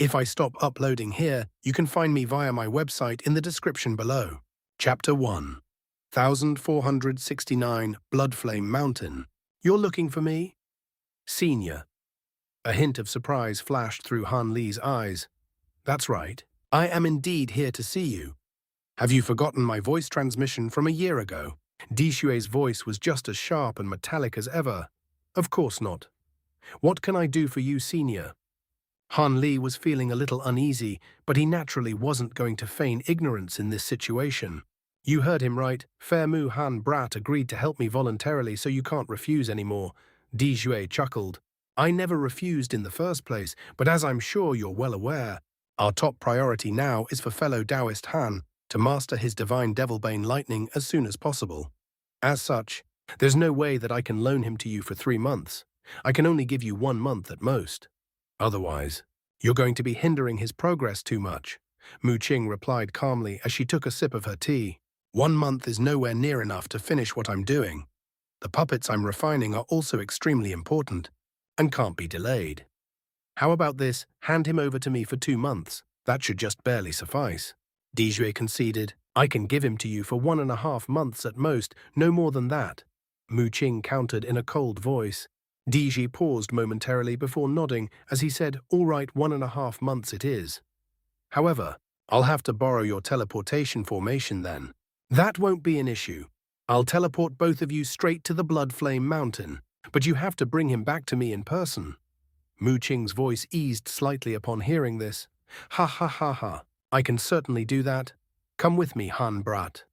If I stop uploading here, you can find me via my website in the description below. Chapter 1. 1469 Bloodflame Mountain. You're looking for me? Senior. A hint of surprise flashed through Han Li's eyes. That's right. I am indeed here to see you. Have you forgotten my voice transmission from a year ago? Dishue's voice was just as sharp and metallic as ever. Of course not. What can I do for you, Senior? Han Li was feeling a little uneasy, but he naturally wasn't going to feign ignorance in this situation. You heard him right. Fair Mu Han Brat agreed to help me voluntarily, so you can't refuse anymore. Dishue chuckled. I never refused in the first place, but as I'm sure you're well aware, our top priority now is for fellow Taoist Han to master his divine Devilbane lightning as soon as possible. As such, there's no way that I can loan him to you for 3 months. I can only give you 1 month at most. Otherwise, you're going to be hindering his progress too much. Mu Qing replied calmly as she took a sip of her tea. 1 month is nowhere near enough to finish what I'm doing. The puppets I'm refining are also extremely important and can't be delayed. How about this? Hand him over to me for 2 months. That should just barely suffice. Dishue conceded. I can give him to you for 1.5 months at most, no more than that. Mu Qing countered in a cold voice. Diji paused momentarily before nodding as he said, all right, 1.5 months it is. However, I'll have to borrow your teleportation formation then. That won't be an issue. I'll teleport both of you straight to the Bloodflame Mountain, but you have to bring him back to me in person. Mu Qing's voice eased slightly upon hearing this. Ha ha ha ha. I can certainly do that. Come with me, Han Brat.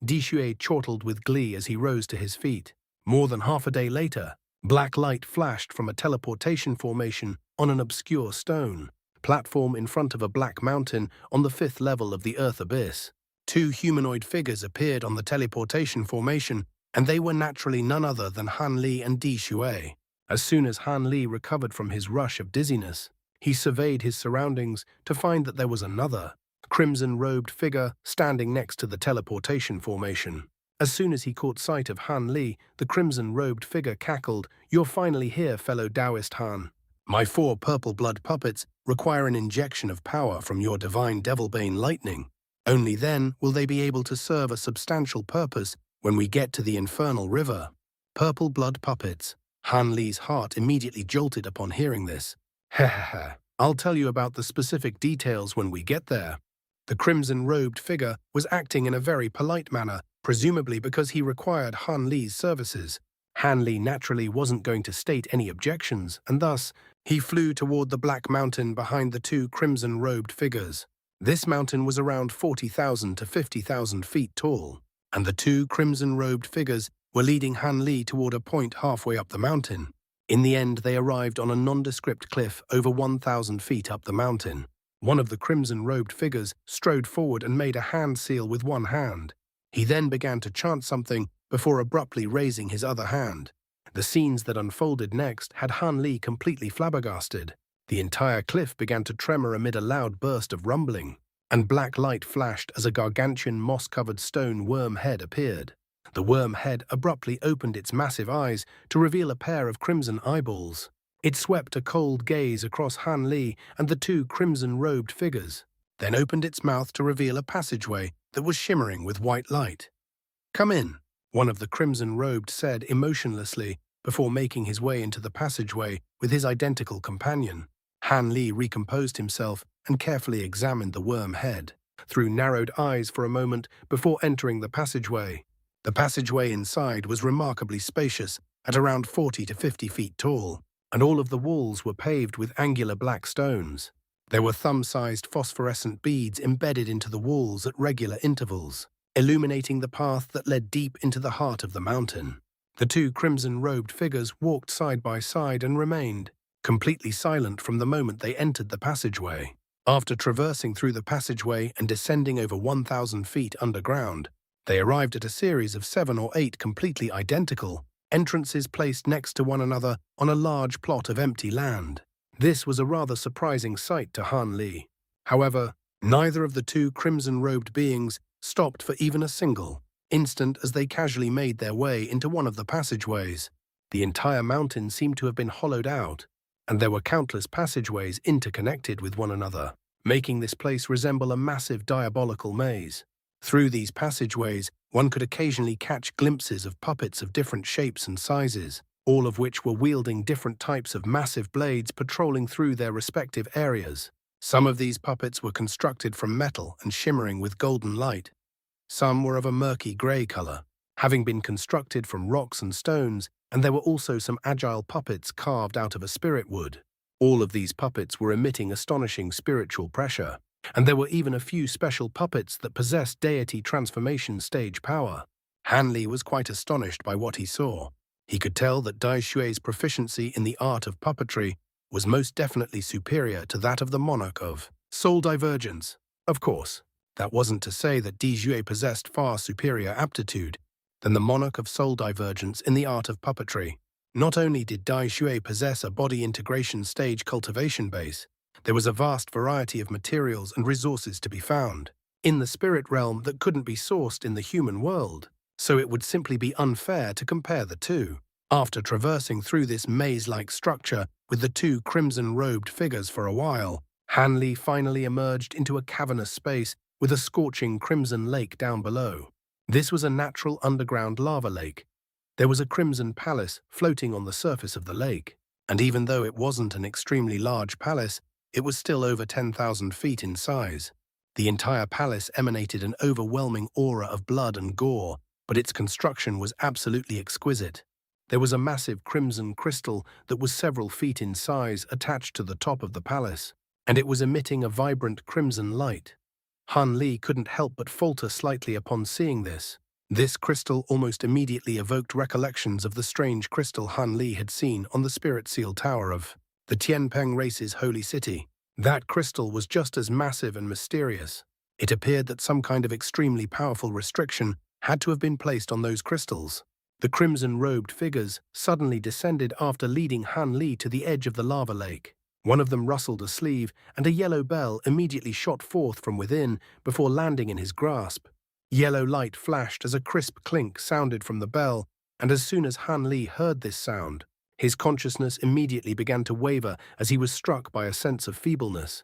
Dishue chortled with glee as he rose to his feet. More than half a day later, black light flashed from a teleportation formation on an obscure stone platform in front of a black mountain on the 5th level of the Earth Abyss. 2 humanoid figures appeared on the teleportation formation, and they were naturally none other than Han Li and Dishue. As soon as Han Li recovered from his rush of dizziness, he surveyed his surroundings to find that there was another, crimson-robed figure standing next to the teleportation formation. As soon as he caught sight of Han Li, the crimson-robed figure cackled, "You're finally here, fellow Taoist Han. My 4 purple blood puppets require an injection of power from your divine Devilbane lightning. Only then will they be able to serve a substantial purpose when we get to the infernal river." Purple blood puppets. Han Li's heart immediately jolted upon hearing this. Heh. I'll tell you about the specific details when we get there. The crimson-robed figure was acting in a very polite manner, presumably because he required Han Li's services. Han Li naturally wasn't going to state any objections, and thus, he flew toward the black mountain behind the 2 crimson-robed figures. This mountain was around 40,000 to 50,000 feet tall, and the 2 crimson-robed figures were leading Han Li toward a point halfway up the mountain. In the end, they arrived on a nondescript cliff over 1,000 feet up the mountain. One of the crimson-robed figures strode forward and made a hand seal with one hand. He then began to chant something before abruptly raising his other hand. The scenes that unfolded next had Han Li completely flabbergasted. The entire cliff began to tremor amid a loud burst of rumbling, and black light flashed as a gargantuan moss-covered stone worm head appeared. The worm head abruptly opened its massive eyes to reveal a pair of crimson eyeballs. It swept a cold gaze across Han Li and the 2 crimson-robed figures, then opened its mouth to reveal a passageway that was shimmering with white light. "Come in," one of the crimson-robed said emotionlessly before making his way into the passageway with his identical companion. Han Li recomposed himself and carefully examined the worm head, through narrowed eyes for a moment before entering the passageway. The passageway inside was remarkably spacious, at around 40 to 50 feet tall, and all of the walls were paved with angular black stones. There were thumb-sized phosphorescent beads embedded into the walls at regular intervals, illuminating the path that led deep into the heart of the mountain. The 2 crimson-robed figures walked side by side and remained completely silent from the moment they entered the passageway. After traversing through the passageway and descending over 1,000 feet underground, they arrived at a series of 7 or 8 completely identical entrances placed next to one another on a large plot of empty land. This was a rather surprising sight to Han Li. However, neither of the 2 crimson-robed beings stopped for even a single instant as they casually made their way into one of the passageways. The entire mountain seemed to have been hollowed out, and there were countless passageways interconnected with one another, making this place resemble a massive diabolical maze. Through these passageways, one could occasionally catch glimpses of puppets of different shapes and sizes, all of which were wielding different types of massive blades patrolling through their respective areas. Some of these puppets were constructed from metal and shimmering with golden light. Some were of a murky grey color, having been constructed from rocks and stones, and there were also some agile puppets carved out of a spirit wood. All of these puppets were emitting astonishing spiritual pressure, and there were even a few special puppets that possessed deity transformation stage power. Han Li was quite astonished by what he saw. He could tell that Dai Xue's proficiency in the art of puppetry was most definitely superior to that of the monarch of Soul Divergence. Of course, that wasn't to say that Di Xue possessed far superior aptitude than the monarch of Soul Divergence in the art of puppetry. Not only did Dai Xue possess a body integration stage cultivation base, there was a vast variety of materials and resources to be found in the spirit realm that couldn't be sourced in the human world, so it would simply be unfair to compare the two. After traversing through this maze-like structure with the two crimson-robed figures for a while, Han Li finally emerged into a cavernous space with a scorching crimson lake down below. This was a natural underground lava lake. There was a crimson palace floating on the surface of the lake, and even though it wasn't an extremely large palace, it was still over 10,000 feet in size. The entire palace emanated an overwhelming aura of blood and gore, but its construction was absolutely exquisite. There was a massive crimson crystal that was several feet in size attached to the top of the palace, and it was emitting a vibrant crimson light. Han Li couldn't help but falter slightly upon seeing this. This crystal almost immediately evoked recollections of the strange crystal Han Li had seen on the Spirit Seal Tower of the Tianpeng race's holy city. That crystal was just as massive and mysterious. It appeared that some kind of extremely powerful restriction had to have been placed on those crystals. The crimson-robed figures suddenly descended after leading Han Li to the edge of the lava lake. One of them rustled a sleeve, and a yellow bell immediately shot forth from within before landing in his grasp. Yellow light flashed as a crisp clink sounded from the bell, and as soon as Han Li heard this sound, his consciousness immediately began to waver as he was struck by a sense of feebleness.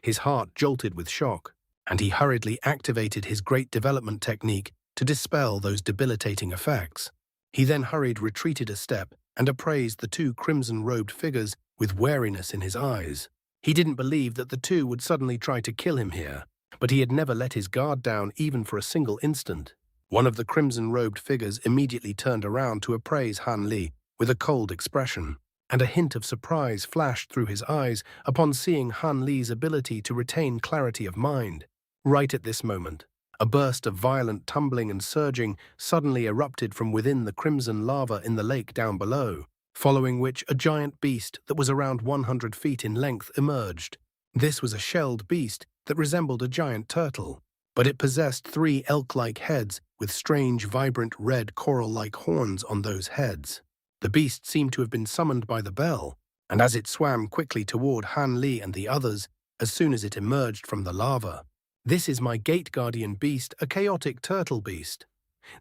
His heart jolted with shock, and he hurriedly activated his great development technique to dispel those debilitating effects. He then retreated a step and appraised the two crimson-robed figures with wariness in his eyes. He didn't believe that the two would suddenly try to kill him here, but he had never let his guard down even for a single instant. One of the crimson-robed figures immediately turned around to appraise Han Li with a cold expression, and a hint of surprise flashed through his eyes upon seeing Han Li's ability to retain clarity of mind. Right at this moment, a burst of violent tumbling and surging suddenly erupted from within the crimson lava in the lake down below, following which a giant beast that was around 100 feet in length emerged. This was a shelled beast that resembled a giant turtle, but it possessed 3 elk-like heads with strange, vibrant red coral-like horns on those heads. The beast seemed to have been summoned by the bell, and as it swam quickly toward Han Li and the others, as soon as it emerged from the lava. "This is my gate guardian beast, a chaotic turtle beast.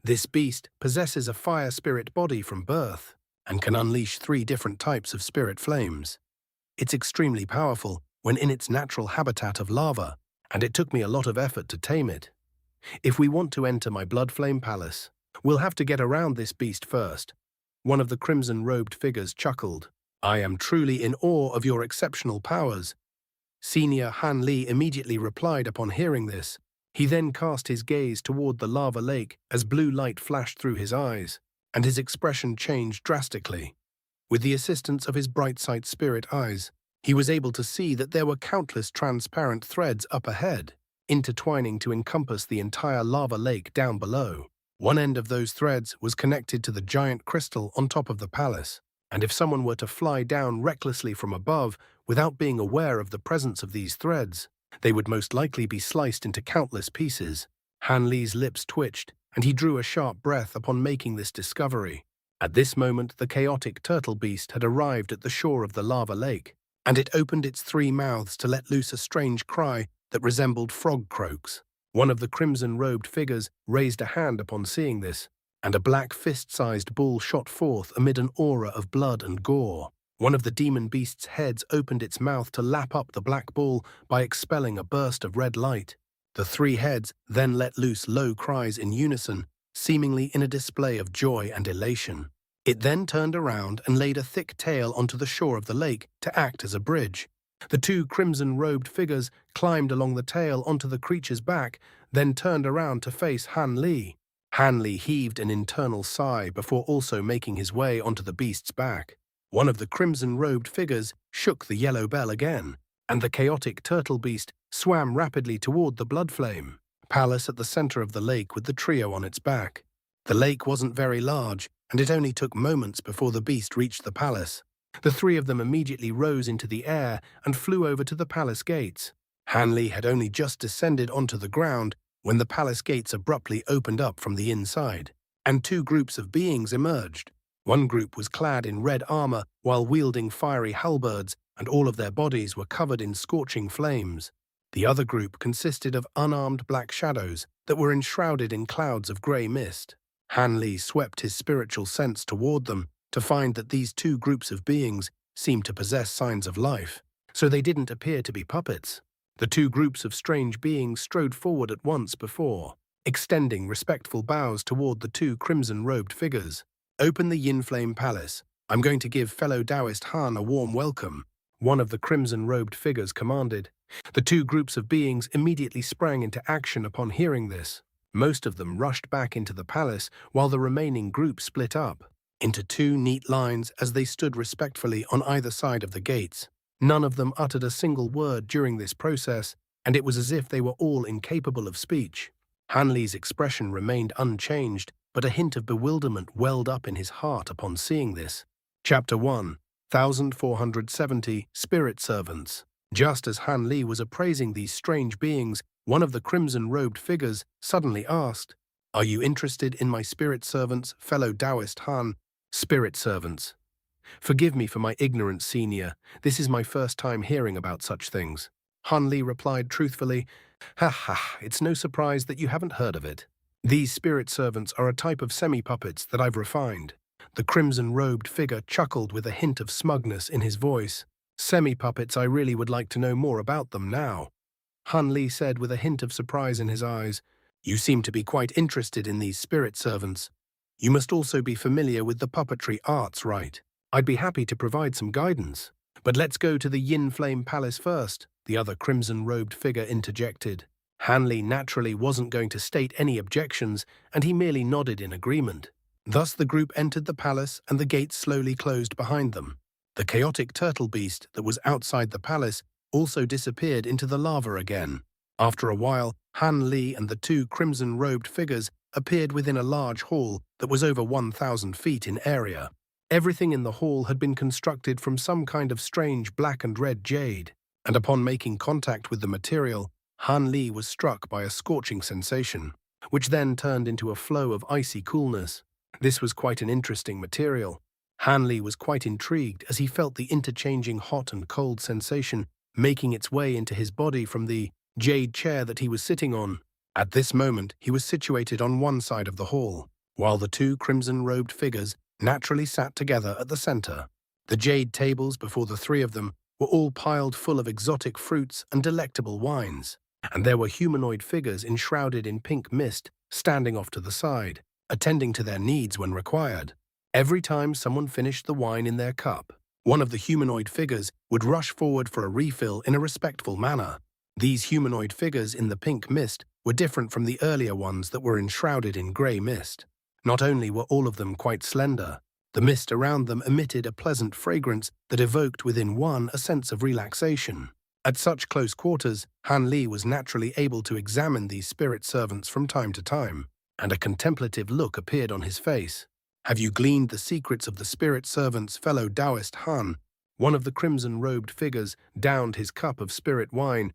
This beast possesses a fire spirit body from birth, and can unleash 3 different types of spirit flames. It's extremely powerful when in its natural habitat of lava, and it took me a lot of effort to tame it. If we want to enter my Bloodflame Palace, we'll have to get around this beast first." One of the crimson-robed figures chuckled. "I am truly in awe of your exceptional powers." Senior Han Li immediately replied upon hearing this. He then cast his gaze toward the lava lake as blue light flashed through his eyes, and his expression changed drastically. With the assistance of his bright sight spirit eyes, he was able to see that there were countless transparent threads up ahead, intertwining to encompass the entire lava lake down below. One end of those threads was connected to the giant crystal on top of the palace, and if someone were to fly down recklessly from above without being aware of the presence of these threads, they would most likely be sliced into countless pieces. Han Li's lips twitched, and he drew a sharp breath upon making this discovery. At this moment, the chaotic turtle beast had arrived at the shore of the lava lake, and it opened its 3 mouths to let loose a strange cry that resembled frog croaks. One of the crimson-robed figures raised a hand upon seeing this, and a black fist-sized bull shot forth amid an aura of blood and gore. One of the demon beast's heads opened its mouth to lap up the black ball by expelling a burst of red light. The three heads then let loose low cries in unison, seemingly in a display of joy and elation. It then turned around and laid a thick tail onto the shore of the lake to act as a bridge. The two crimson-robed figures climbed along the tail onto the creature's back, then turned around to face Han Li. Han Li heaved an internal sigh before also making his way onto the beast's back. One of the crimson-robed figures shook the yellow bell again, and the chaotic turtle beast swam rapidly toward the Bloodflame palace at the center of the lake with the trio on its back. The lake wasn't very large, and it only took moments before the beast reached the palace. The three of them immediately rose into the air and flew over to the palace gates. Han Li had only just descended onto the ground when the palace gates abruptly opened up from the inside, and two groups of beings emerged. One group was clad in red armor while wielding fiery halberds, and all of their bodies were covered in scorching flames. The other group consisted of unarmed black shadows that were enshrouded in clouds of grey mist. Han Li swept his spiritual sense toward them to find that these two groups of beings seemed to possess signs of life, so they didn't appear to be puppets. The two groups of strange beings strode forward at once before, extending respectful bows toward the two crimson-robed figures. "Open the Yinflame Palace. I'm going to give fellow Taoist Han a warm welcome," one of the crimson-robed figures commanded. The two groups of beings immediately sprang into action upon hearing this. Most of them rushed back into the palace, while the remaining group split up into two neat lines as they stood respectfully on either side of the gates. None of them uttered a single word during this process, and it was as if they were all incapable of speech. Han Li's expression remained unchanged, but a hint of bewilderment welled up in his heart upon seeing this. Chapter 1, 1470 Spirit Servants. Just as Han Li was appraising these strange beings, one of the crimson-robed figures suddenly asked, "Are you interested in my spirit servants, fellow Taoist Han?" "Spirit servants. Forgive me for my ignorance, senior. This is my first time hearing about such things." Han Li replied truthfully, "Ha ha, it's no surprise that you haven't heard of it. These spirit servants are a type of semi-puppets that I've refined." The crimson-robed figure chuckled with a hint of smugness in his voice. "Semi-puppets, I really would like to know more about them now," Han Li said with a hint of surprise in his eyes. "You seem to be quite interested in these spirit servants. You must also be familiar with the puppetry arts, right? I'd be happy to provide some guidance. But let's go to the Yin Flame Palace first," the other crimson-robed figure interjected. Han Li naturally wasn't going to state any objections, and he merely nodded in agreement. Thus the group entered the palace, and the gates slowly closed behind them. The chaotic turtle beast that was outside the palace also disappeared into the lava again. After a while, Han Li and the two crimson-robed figures appeared within a large hall that was over 1,000 feet in area. Everything in the hall had been constructed from some kind of strange black and red jade, and upon making contact with the material, Han Li was struck by a scorching sensation, which then turned into a flow of icy coolness. This was quite an interesting material. Han Li was quite intrigued as he felt the interchanging hot and cold sensation making its way into his body from the jade chair that he was sitting on. At this moment, he was situated on one side of the hall, while the two crimson-robed figures naturally sat together at the center. The jade tables before the three of them were all piled full of exotic fruits and delectable wines, and there were humanoid figures enshrouded in pink mist standing off to the side, attending to their needs when required. Every time someone finished the wine in their cup, one of the humanoid figures would rush forward for a refill in a respectful manner. These humanoid figures in the pink mist were different from the earlier ones that were enshrouded in grey mist. Not only were all of them quite slender, the mist around them emitted a pleasant fragrance that evoked within one a sense of relaxation. At such close quarters, Han Li was naturally able to examine these spirit servants from time to time, and a contemplative look appeared on his face. "Have you gleaned the secrets of the spirit servants, fellow Taoist Han?" One of the crimson-robed figures downed his cup of spirit wine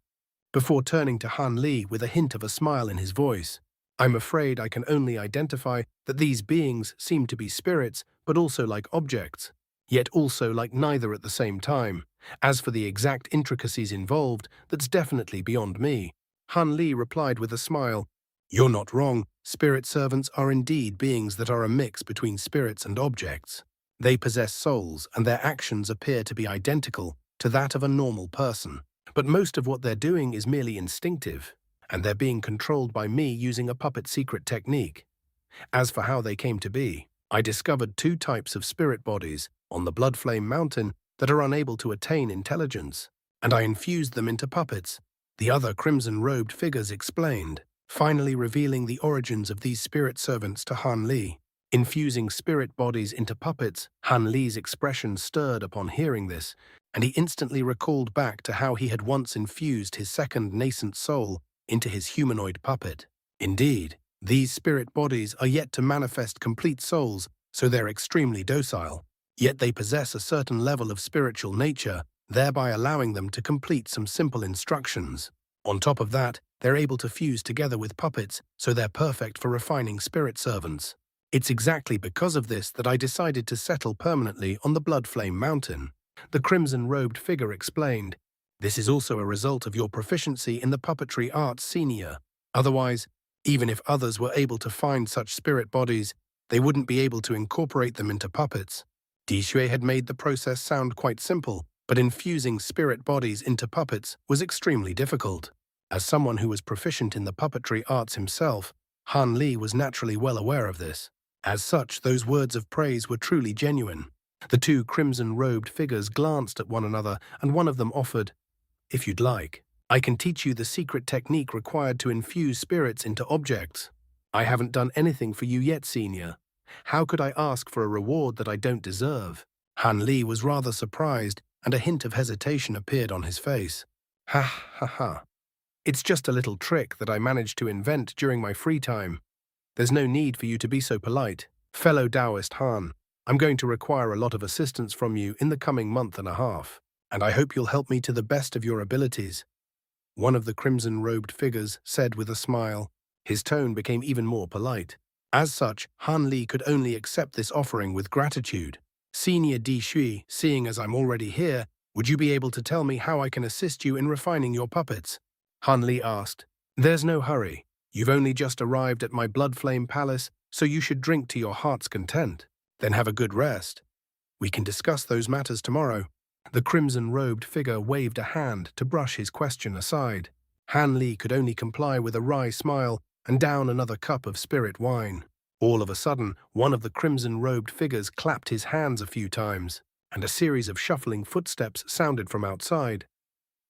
before turning to Han Li with a hint of a smile in his voice. "I'm afraid I can only identify that these beings seem to be spirits, but also like objects, yet also like neither at the same time. As for the exact intricacies involved, that's definitely beyond me." Han Li replied with a smile. "You're not wrong. Spirit servants are indeed beings that are a mix between spirits and objects. They possess souls, and their actions appear to be identical to that of a normal person. But most of what they're doing is merely instinctive, and they're being controlled by me using a puppet secret technique. As for how they came to be, I discovered two types of spirit bodies on the Bloodflame mountain that are unable to attain intelligence, and I infused them into puppets. The other crimson-robed figures explained, finally revealing the origins of these spirit servants to Han Li. Infusing spirit bodies into puppets, Han Li's expression stirred upon hearing this, and he instantly recalled back to how he had once infused his second nascent soul into his humanoid puppet. Indeed, these spirit bodies are yet to manifest complete souls, so they're extremely docile. Yet they possess a certain level of spiritual nature, thereby allowing them to complete some simple instructions. On top of that, they're able to fuse together with puppets, so they're perfect for refining spirit servants. It's exactly because of this that I decided to settle permanently on the Bloodflame mountain. The crimson-robed figure explained, "This is also a result of your proficiency in the puppetry arts, senior. Otherwise, even if others were able to find such spirit bodies, they wouldn't be able to incorporate them into puppets." Di Shui had made the process sound quite simple, but infusing spirit bodies into puppets was extremely difficult. As someone who was proficient in the puppetry arts himself, Han Li was naturally well aware of this. As such, those words of praise were truly genuine. The two crimson-robed figures glanced at one another, and one of them offered, "If you'd like, I can teach you the secret technique required to infuse spirits into objects. I haven't done anything for you yet, senior. How could I ask for a reward that I don't deserve?" Han Li was rather surprised, and a hint of hesitation appeared on his face. "Ha ha ha. It's just a little trick that I managed to invent during my free time. There's no need for you to be so polite. Fellow Taoist Han, I'm going to require a lot of assistance from you in the coming month and a half, and I hope you'll help me to the best of your abilities," one of the crimson-robed figures said with a smile. His tone became even more polite. As such, Han Li could only accept this offering with gratitude. "Senior Di Shui, seeing as I'm already here, would you be able to tell me how I can assist you in refining your puppets?" Han Li asked. "There's no hurry. You've only just arrived at my Bloodflame Palace, so you should drink to your heart's content. Then have a good rest. We can discuss those matters tomorrow." The crimson-robed figure waved a hand to brush his question aside. Han Li could only comply with a wry smile and down another cup of spirit wine. All of a sudden, one of the crimson-robed figures clapped his hands a few times, and a series of shuffling footsteps sounded from outside.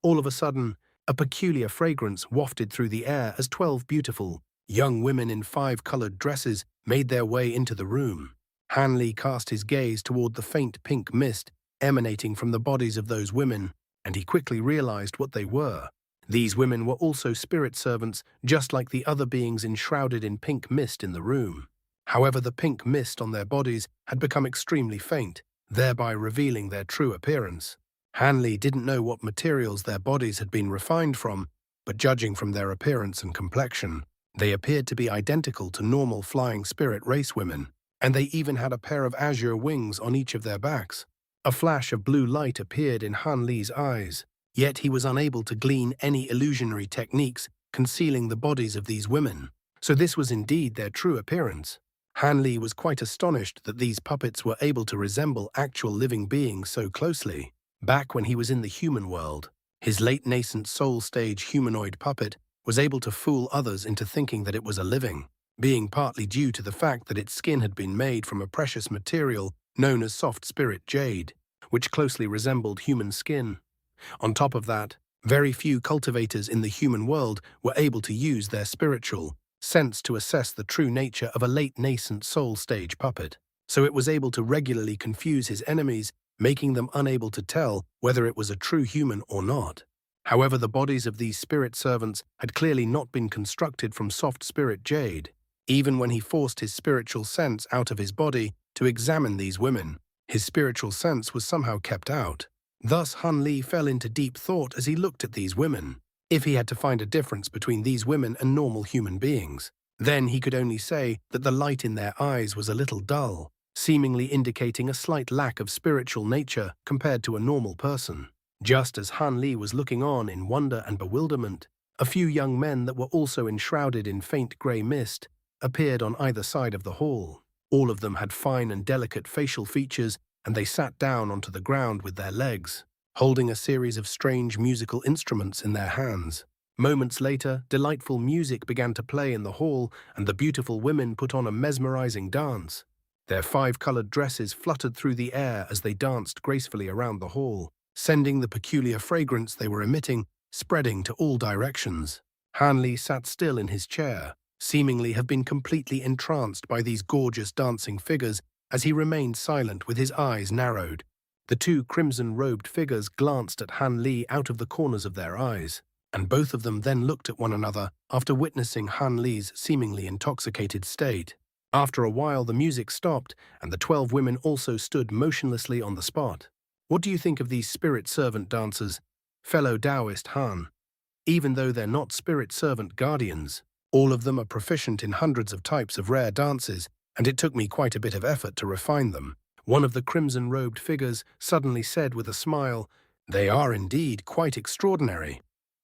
All of a sudden, a peculiar fragrance wafted through the air as 12 beautiful, young women in 5-colored dresses made their way into the room. Han Li cast his gaze toward the faint pink mist emanating from the bodies of those women, and he quickly realized what they were. These women were also spirit servants, just like the other beings enshrouded in pink mist in the room. However, the pink mist on their bodies had become extremely faint, thereby revealing their true appearance. Han Li didn't know what materials their bodies had been refined from, but judging from their appearance and complexion, they appeared to be identical to normal flying spirit race women, and they even had a pair of azure wings on each of their backs. A flash of blue light appeared in Han Li's eyes, yet he was unable to glean any illusionary techniques concealing the bodies of these women. So this was indeed their true appearance. Han Li was quite astonished that these puppets were able to resemble actual living beings so closely. Back when he was in the human world, his late nascent soul stage humanoid puppet was able to fool others into thinking that it was a living, being partly due to the fact that its skin had been made from a precious material known as soft spirit jade, which closely resembled human skin. On top of that, very few cultivators in the human world were able to use their spiritual sense to assess the true nature of a late nascent soul stage puppet, so it was able to regularly confuse his enemies, making them unable to tell whether it was a true human or not. However, the bodies of these spirit servants had clearly not been constructed from soft spirit jade. Even when he forced his spiritual sense out of his body to examine these women, his spiritual sense was somehow kept out. Thus, Han Li fell into deep thought as he looked at these women. If he had to find a difference between these women and normal human beings, then he could only say that the light in their eyes was a little dull, seemingly indicating a slight lack of spiritual nature compared to a normal person. Just as Han Li was looking on in wonder and bewilderment, a few young men that were also enshrouded in faint grey mist appeared on either side of the hall. All of them had fine and delicate facial features, and they sat down onto the ground with their legs, holding a series of strange musical instruments in their hands. Moments later, delightful music began to play in the hall, and the beautiful women put on a mesmerizing dance. Their five-colored dresses fluttered through the air as they danced gracefully around the hall, sending the peculiar fragrance they were emitting spreading to all directions. Han Li sat still in his chair, seemingly have been completely entranced by these gorgeous dancing figures as he remained silent with his eyes narrowed. The two crimson-robed figures glanced at Han Li out of the corners of their eyes, and both of them then looked at one another after witnessing Han Li's seemingly intoxicated state. After a while, the music stopped, and the 12 women also stood motionlessly on the spot. What do you think of these spirit servant dancers, fellow Taoist Han? Even though they're not spirit servant guardians, all of them are proficient in hundreds of types of rare dances, and it took me quite a bit of effort to refine them. One of the crimson-robed figures suddenly said with a smile, "They are indeed quite extraordinary.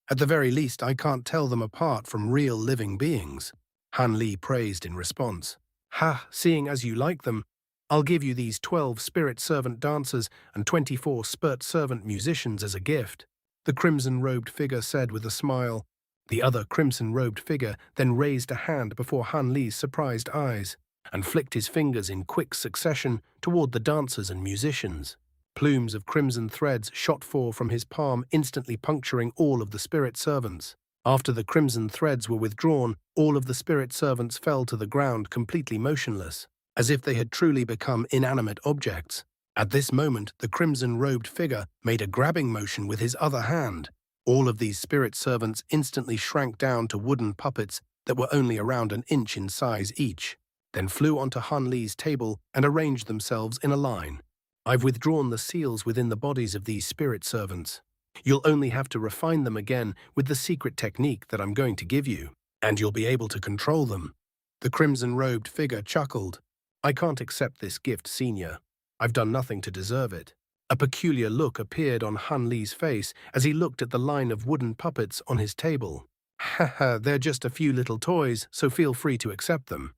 At the very least, I can't tell them apart from real living beings." Han Li praised in response. "Ha, seeing as you like them, I'll give you these 12 spirit servant dancers and 24 spirit servant musicians as a gift," the crimson-robed figure said with a smile. The other crimson-robed figure then raised a hand before Han Li's surprised eyes and flicked his fingers in quick succession toward the dancers and musicians. Plumes of crimson threads shot forth from his palm, instantly puncturing all of the spirit servants. After the crimson threads were withdrawn, all of the spirit servants fell to the ground completely motionless, as if they had truly become inanimate objects. At this moment, the crimson-robed figure made a grabbing motion with his other hand. All of these spirit servants instantly shrank down to wooden puppets that were only around an inch in size each, then flew onto Han Li's table and arranged themselves in a line. I've withdrawn the seals within the bodies of these spirit servants. You'll only have to refine them again with the secret technique that I'm going to give you, and you'll be able to control them. The crimson-robed figure chuckled. "I can't accept this gift, Senior. I've done nothing to deserve it." A peculiar look appeared on Han Li's face as he looked at the line of wooden puppets on his table. "Haha, they're just a few little toys, so feel free to accept them.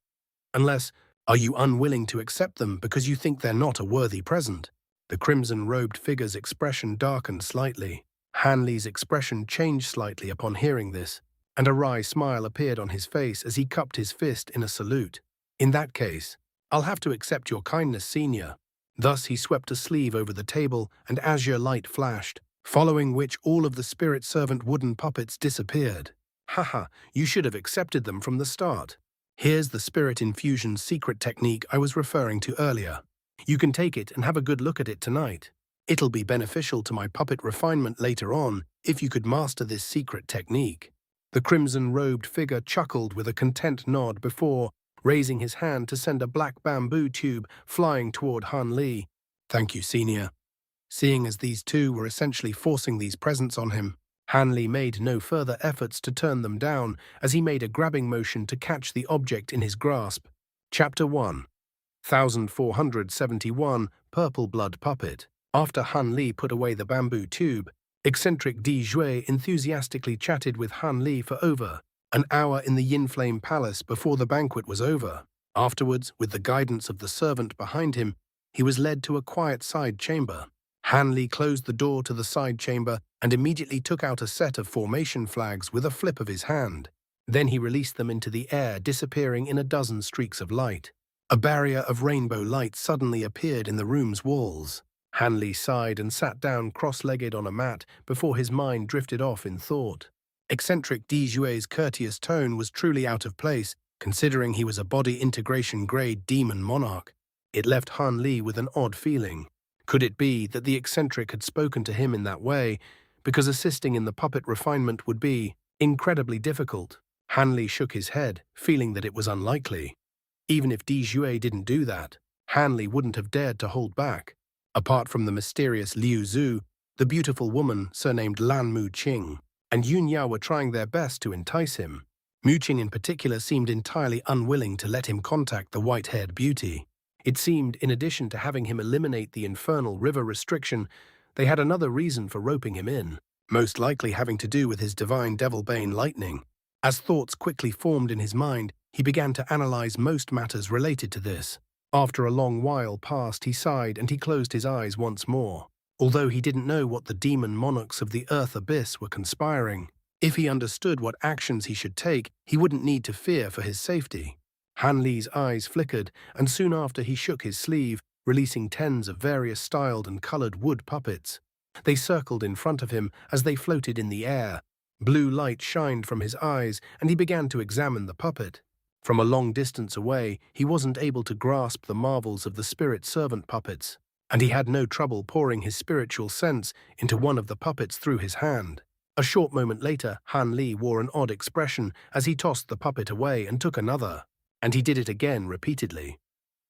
Unless, are you unwilling to accept them because you think they're not a worthy present?" The crimson-robed figure's expression darkened slightly. Han Li's expression changed slightly upon hearing this, and a wry smile appeared on his face as he cupped his fist in a salute. "In that case, I'll have to accept your kindness, Senior." Thus he swept a sleeve over the table, and azure light flashed, following which all of the spirit servant wooden puppets disappeared. "Haha, you should have accepted them from the start. Here's the spirit infusion secret technique I was referring to earlier. You can take it and have a good look at it tonight. It'll be beneficial to my puppet refinement later on if you could master this secret technique." The crimson-robed figure chuckled with a content nod before raising his hand to send a black bamboo tube flying toward Han Li. "Thank you, Senior." Seeing as these two were essentially forcing these presents on him, Han Li made no further efforts to turn them down as he made a grabbing motion to catch the object in his grasp. Chapter 1. 1471 Purple Blood Puppet. After Han Li put away the bamboo tube, eccentric Di Jue enthusiastically chatted with Han Li for over an hour in the Yin Flame Palace before the banquet was over. Afterwards, with the guidance of the servant behind him, he was led to a quiet side chamber. Han Li closed the door to the side chamber and immediately took out a set of formation flags with a flip of his hand. Then he released them into the air, disappearing in a dozen streaks of light. A barrier of rainbow light suddenly appeared in the room's walls. Han Li sighed and sat down cross-legged on a mat before his mind drifted off in thought. Eccentric Di Jue's courteous tone was truly out of place, considering he was a body integration grade demon monarch. It left Han Li with an odd feeling. Could it be that the eccentric had spoken to him in that way, because assisting in the puppet refinement would be incredibly difficult? Han Li shook his head, feeling that it was unlikely. Even if Di Jue didn't do that, Han Li wouldn't have dared to hold back. Apart from the mysterious Liu Zhu, the beautiful woman surnamed Lan Mu Qing, and Yun Ya were trying their best to entice him. Mu Qing in particular seemed entirely unwilling to let him contact the white-haired beauty. It seemed, in addition to having him eliminate the infernal river restriction, they had another reason for roping him in, most likely having to do with his divine devil-bane lightning. As thoughts quickly formed in his mind, he began to analyze most matters related to this. After a long while passed, he sighed and he closed his eyes once more. Although he didn't know what the demon monarchs of the Earth Abyss were conspiring, if he understood what actions he should take, he wouldn't need to fear for his safety. Han Li's eyes flickered, and soon after he shook his sleeve, releasing tens of various styled and colored wood puppets. They circled in front of him as they floated in the air. Blue light shined from his eyes, and he began to examine the puppet. From a long distance away, he wasn't able to grasp the marvels of the spirit servant puppets, and he had no trouble pouring his spiritual sense into one of the puppets through his hand. A short moment later, Han Li wore an odd expression as he tossed the puppet away and took another, and he did it again repeatedly.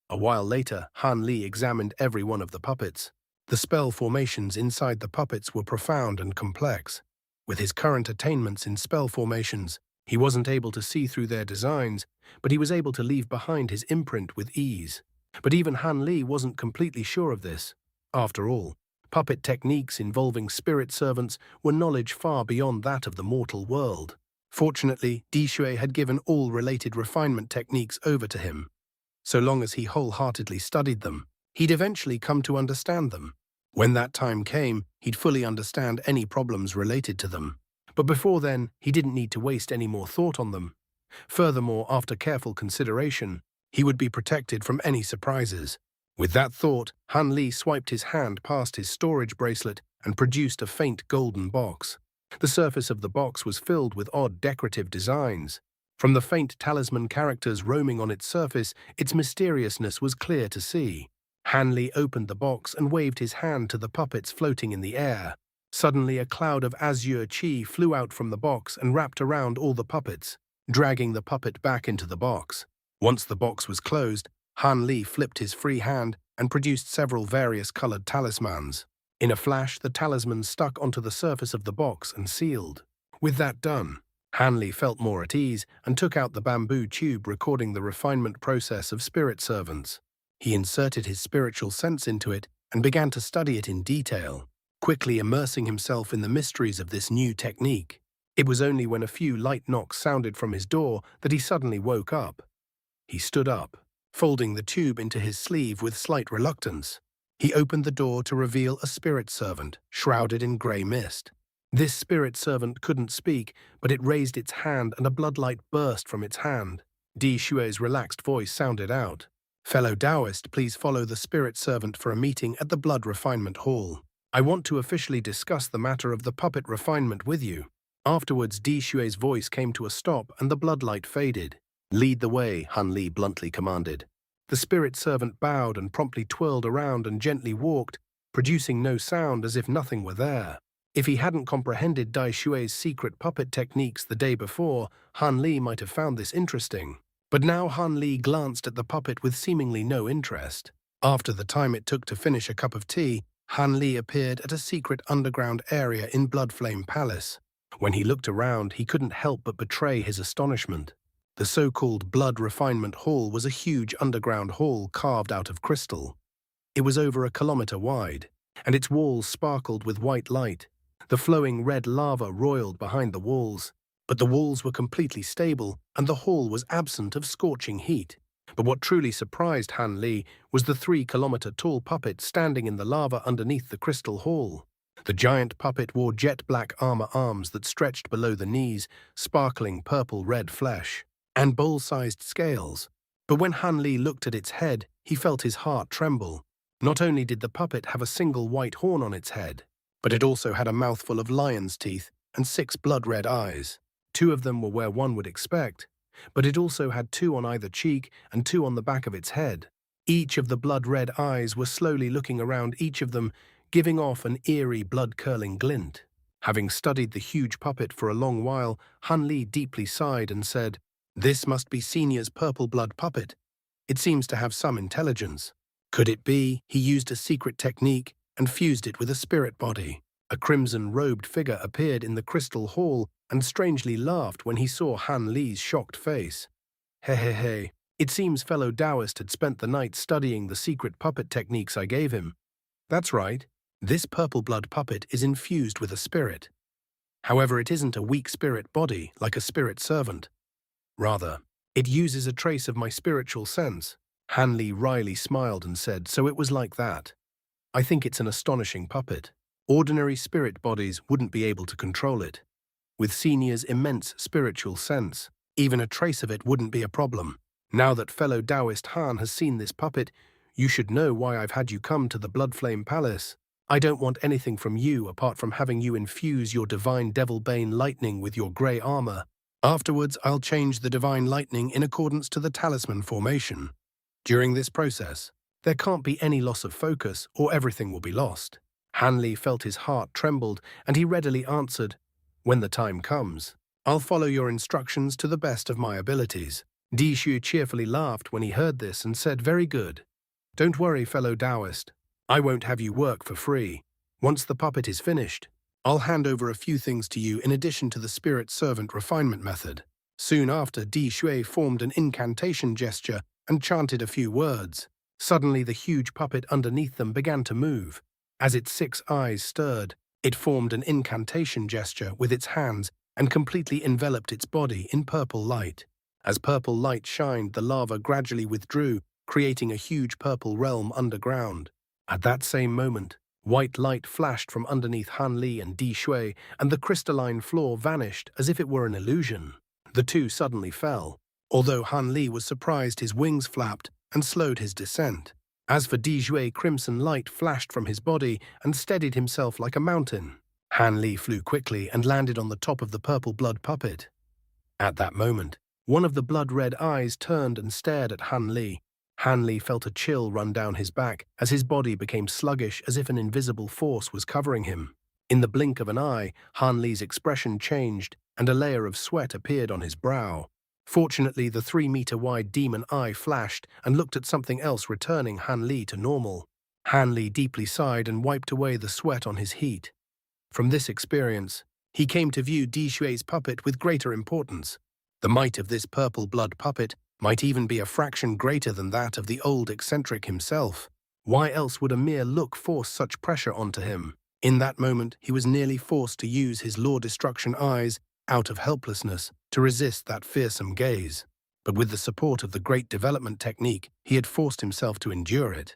A while later, Han Li examined every one of the puppets. The spell formations inside the puppets were profound and complex. With his current attainments in spell formations, he wasn't able to see through their designs, but he was able to leave behind his imprint with ease. But even Han Li wasn't completely sure of this. After all, puppet techniques involving spirit servants were knowledge far beyond that of the mortal world. Fortunately, Di Shui had given all related refinement techniques over to him. So long as he wholeheartedly studied them, he'd eventually come to understand them. When that time came, he'd fully understand any problems related to them. But before then, he didn't need to waste any more thought on them. Furthermore, after careful consideration, he would be protected from any surprises. With that thought, Han Li swiped his hand past his storage bracelet and produced a faint golden box. The surface of the box was filled with odd decorative designs. From the faint talisman characters roaming on its surface, its mysteriousness was clear to see. Han Li opened the box and waved his hand to the puppets floating in the air. Suddenly, a cloud of azure chi flew out from the box and wrapped around all the puppets, dragging the puppet back into the box. Once the box was closed, Han Li flipped his free hand and produced several various colored talismans. In a flash, the talismans stuck onto the surface of the box and sealed. With that done, Han Li felt more at ease and took out the bamboo tube recording the refinement process of spirit servants. He inserted his spiritual sense into it and began to study it in detail, quickly immersing himself in the mysteries of this new technique. It was only when a few light knocks sounded from his door that he suddenly woke up. He stood up, folding the tube into his sleeve with slight reluctance. He opened the door to reveal a spirit servant, shrouded in grey mist. This spirit servant couldn't speak, but it raised its hand and a bloodlight burst from its hand. Di Shui's relaxed voice sounded out. "Fellow Taoist, please follow the spirit servant for a meeting at the Blood Refinement Hall. I want to officially discuss the matter of the puppet refinement with you." Afterwards, Di Shui's voice came to a stop and the bloodlight faded. "Lead the way," Han Li bluntly commanded. The spirit servant bowed and promptly twirled around and gently walked, producing no sound as if nothing were there. If he hadn't comprehended Dai Shui's secret puppet techniques the day before, Han Li might have found this interesting. But now Han Li glanced at the puppet with seemingly no interest. After the time it took to finish a cup of tea, Han Li appeared at a secret underground area in Bloodflame Palace. When he looked around, he couldn't help but betray his astonishment. The so-called Blood Refinement Hall was a huge underground hall carved out of crystal. It was over a kilometer wide, and its walls sparkled with white light. The flowing red lava roiled behind the walls, but the walls were completely stable and the hall was absent of scorching heat. But what truly surprised Han Li was the 3-kilometer-tall puppet standing in the lava underneath the crystal hall. The giant puppet wore jet-black armor arms that stretched below the knees, sparkling purple-red flesh, and bowl-sized scales. But when Han Li looked at its head, he felt his heart tremble. Not only did the puppet have a single white horn on its head, but it also had a mouthful of lion's teeth and 6 blood-red eyes. 2 of them were where one would expect, but it also had 2 on either cheek and 2 on the back of its head. Each of the blood-red eyes were slowly looking around each of them, giving off an eerie blood-curdling glint. Having studied the huge puppet for a long while, Han Li deeply sighed and said, "This must be Senior's purple blood puppet. It seems to have some intelligence. Could it be he used a secret technique and fused it with a spirit body?" A crimson-robed figure appeared in the crystal hall and strangely laughed when he saw Han Li's shocked face. "Hey. It seems fellow Taoist had spent the night studying the secret puppet techniques I gave him. That's right. This purple blood puppet is infused with a spirit. However, it isn't a weak spirit body like a spirit servant. Rather, it uses a trace of my spiritual sense. Han Li wryly smiled and said, "So it was like that. I think it's an astonishing puppet. Ordinary spirit bodies wouldn't be able to control it. With Senior's immense spiritual sense, even a trace of it wouldn't be a problem. Now that fellow Taoist Han has seen this puppet, you should know why I've had you come to the Bloodflame Palace. I don't want anything from you apart from having you infuse your divine Devilbane lightning with your grey armor. Afterwards, I'll change the divine lightning in accordance to the talisman formation. During this process, there can't be any loss of focus or everything will be lost." Han Li felt his heart trembled and he readily answered, "When the time comes, I'll follow your instructions to the best of my abilities." Di Shu cheerfully laughed when he heard this and said, "Very good. Don't worry, fellow Taoist. I won't have you work for free. Once the puppet is finished, I'll hand over a few things to you in addition to the spirit servant refinement method." Soon after, Di Shui formed an incantation gesture and chanted a few words. Suddenly, the huge puppet underneath them began to move. As its 6 eyes stirred, it formed an incantation gesture with its hands and completely enveloped its body in purple light. As purple light shined, the lava gradually withdrew, creating a huge purple realm underground. At that same moment, white light flashed from underneath Han Li and Di Shui, and the crystalline floor vanished as if it were an illusion. The two suddenly fell. Although Han Li was surprised, his wings flapped and slowed his descent. As for Di Shui, crimson light flashed from his body and steadied himself like a mountain. Han Li flew quickly and landed on the top of the purple blood puppet. At that moment, one of the blood-red eyes turned and stared at Han Li. Han Li felt a chill run down his back as his body became sluggish as if an invisible force was covering him. In the blink of an eye, Han Li's expression changed and a layer of sweat appeared on his brow. Fortunately, the 3-meter-wide demon eye flashed and looked at something else, returning Han Li to normal. Han Li deeply sighed and wiped away the sweat on his heat. From this experience, he came to view Di Shui's puppet with greater importance. The might of this purple blood puppet might even be a fraction greater than that of the old eccentric himself. Why else would a mere look force such pressure onto him? In that moment, he was nearly forced to use his law-destruction eyes out of helplessness to resist that fearsome gaze. But with the support of the great development technique, he had forced himself to endure it.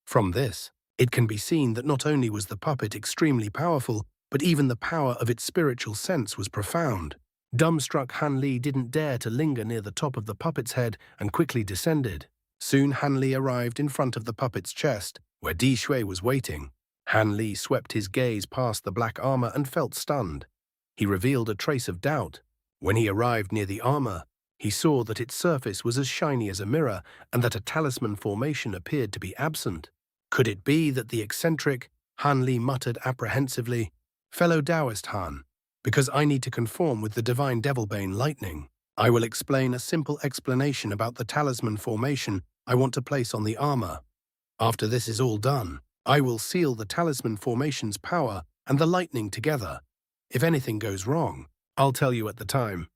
From this, it can be seen that not only was the puppet extremely powerful, but even the power of its spiritual sense was profound. Dumbstruck, Han Li didn't dare to linger near the top of the puppet's head and quickly descended. Soon Han Li arrived in front of the puppet's chest, where Di Shui was waiting. Han Li swept his gaze past the black armor and felt stunned. He revealed a trace of doubt. When he arrived near the armor, he saw that its surface was as shiny as a mirror and that a talisman formation appeared to be absent. Could it be that the eccentric? Han Li muttered apprehensively, "Fellow Taoist Han, because I need to conform with the divine Devilbane lightning, I will explain a simple explanation about the talisman formation I want to place on the armor. After this is all done, I will seal the talisman formation's power and the lightning together. If anything goes wrong, I'll tell you at the time."